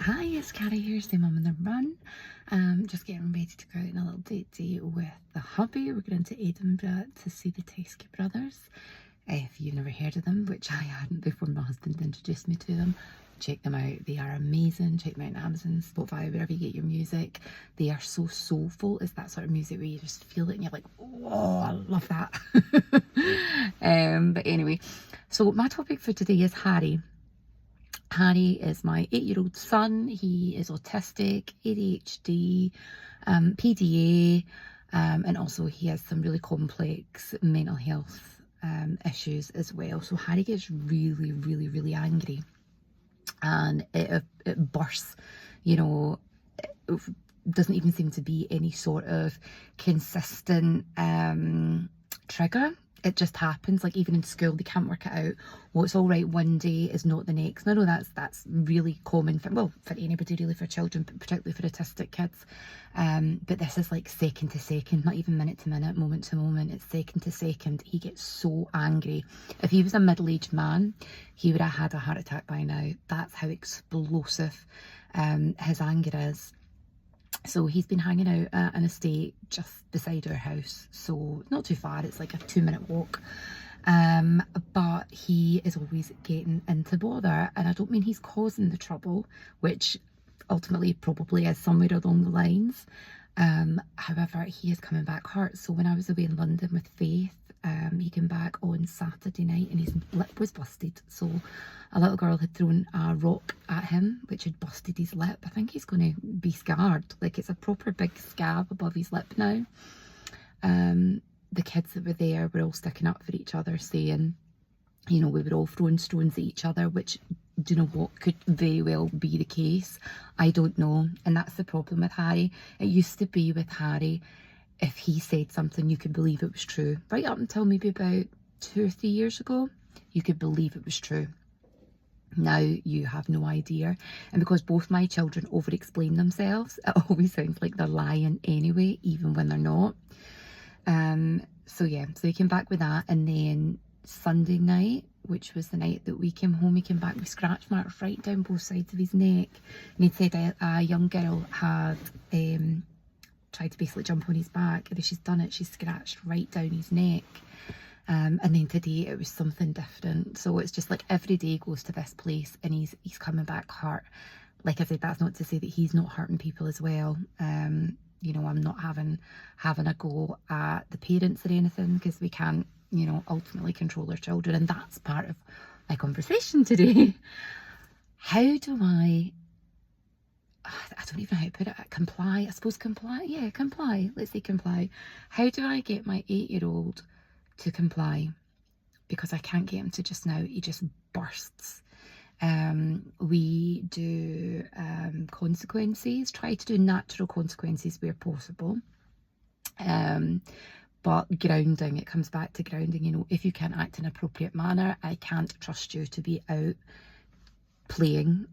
Hi, it's Carrie here, stay mum on the run. Just getting ready to go out on a little date with the hubby. We're going to Edinburgh to see the Teskey brothers. If you've never heard of them, which I hadn't before my husband introduced me to them, check them out. They are amazing. Check them out on Amazon, Spotify, wherever you get your music. They are so soulful. It's that sort of music where you just feel it and you're like, oh, I love that. But anyway, so my topic for today is Harry. Harry is my 8-year-old son. He is autistic, ADHD, PDA, and also he has some really complex mental health issues as well. So Harry gets really, really, really angry, and it bursts, you know, it doesn't even seem to be any sort of consistent trigger. It just happens. Like even in school, they can't work it out. What's all right one day is not the next. And I know that's really common for, well, for anybody really, for children, but particularly for autistic kids. But this is like second to second, not even minute to minute, moment to moment. It's second to second. He gets so angry. If he was a middle-aged man, he would have had a heart attack by now. That's how explosive his anger is. So he's been hanging out at an estate just beside our house, so not too far, it's like a 2-minute walk. But he is always getting into bother, and I don't mean he's causing the trouble, which ultimately probably is somewhere along the lines. However, he is coming back hurt. So when I was away in London with Faith, he came back on Saturday night and his lip was busted. So a little girl had thrown a rock at him, which had busted his lip. I think he's going to be scarred. Like, it's a proper big scab above his lip now. The kids that were there were all sticking up for each other, saying, you know, we were all throwing stones at each other, which, do you know what, could very well be the case. I don't know. And that's the problem with Harry. It used to be with Harry, if he said something, you could believe it was true. Right up until maybe about 2 or 3 years ago, you could believe it was true. Now you have no idea. And because both my children over-explain themselves, it always sounds like they're lying anyway, even when they're not. So yeah, so he came back with that. And then Sunday night, which was the night that we came home, he came back with scratch marks right down both sides of his neck. And he'd said a young girl had tried to basically jump on his back, and if she's done it, she's scratched right down his neck. And then today it was something different. So it's just like every day he goes to this place and he's coming back hurt. Like I said, that's not to say that he's not hurting people as well. You know, I'm not having a go at the parents or anything, because we can't, you know, ultimately control our children, and that's part of my conversation today. How do I don't even know how to put it, comply, I suppose. Comply, yeah, comply, let's say comply. How do I get my 8-year-old to comply? Because I can't get him to just now, he just bursts. We do consequences, try to do natural consequences where possible. But grounding, it comes back to grounding. You know, if you can't act in an appropriate manner, I can't trust you to be out playing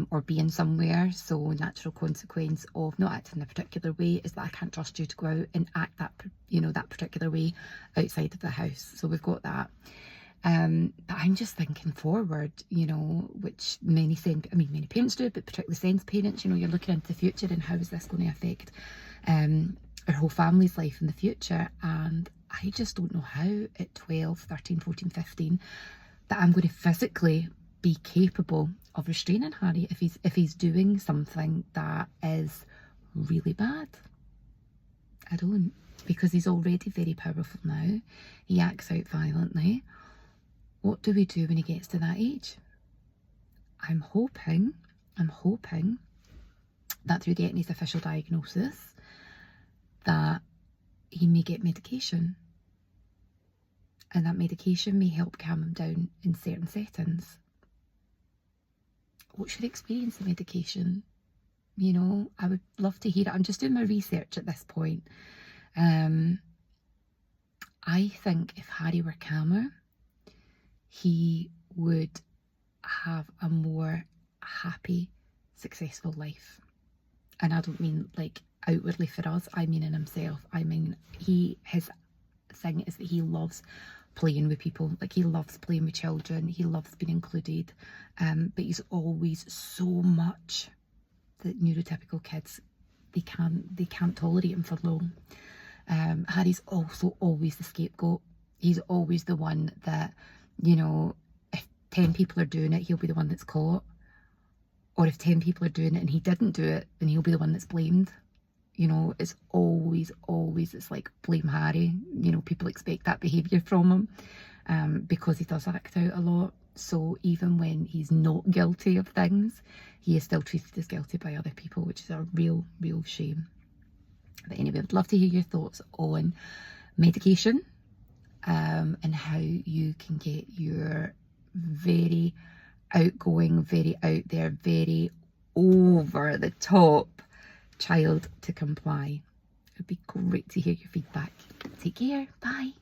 or being somewhere. So natural consequence of not acting in a particular way is that I can't trust you to go out and act that, you know, that particular way outside of the house. So we've got that. But I'm just thinking forward, you know, which many parents do, but particularly SENS parents, you know, you're looking into the future and how is this going to affect our whole family's life in the future. And I just don't know how at 12, 13, 14, 15 that I'm going to physically be capable of restraining Harry if he's doing something that is really bad. I don't, because he's already very powerful now. He acts out violently. What do we do when he gets to that age? I'm hoping that through getting his official diagnosis, that he may get medication, and that medication may help calm him down in certain settings. What's your experience of medication? You know, I would love to hear it. I'm just doing my research at this point. I think if Harry were calmer, he would have a more happy, successful life. And I don't mean like outwardly for us, I mean in himself. I mean, his thing is that he loves playing with people. Like, he loves playing with children, he loves being included, but he's always so much that neurotypical kids, they can't tolerate him for long. Harry's also always the scapegoat. He's always the one that, you know, if 10 people are doing it, he'll be the one that's caught. Or if 10 people are doing it and he didn't do it, then he'll be the one that's blamed. You know, it's always, it's like blame Harry. You know, people expect that behaviour from him because he does act out a lot. So even when he's not guilty of things, he is still treated as guilty by other people, which is a real shame. But anyway, I'd love to hear your thoughts on medication and how you can get your very outgoing, very out there, very over the top child to comply. It would be great to hear your feedback. Take care. Bye.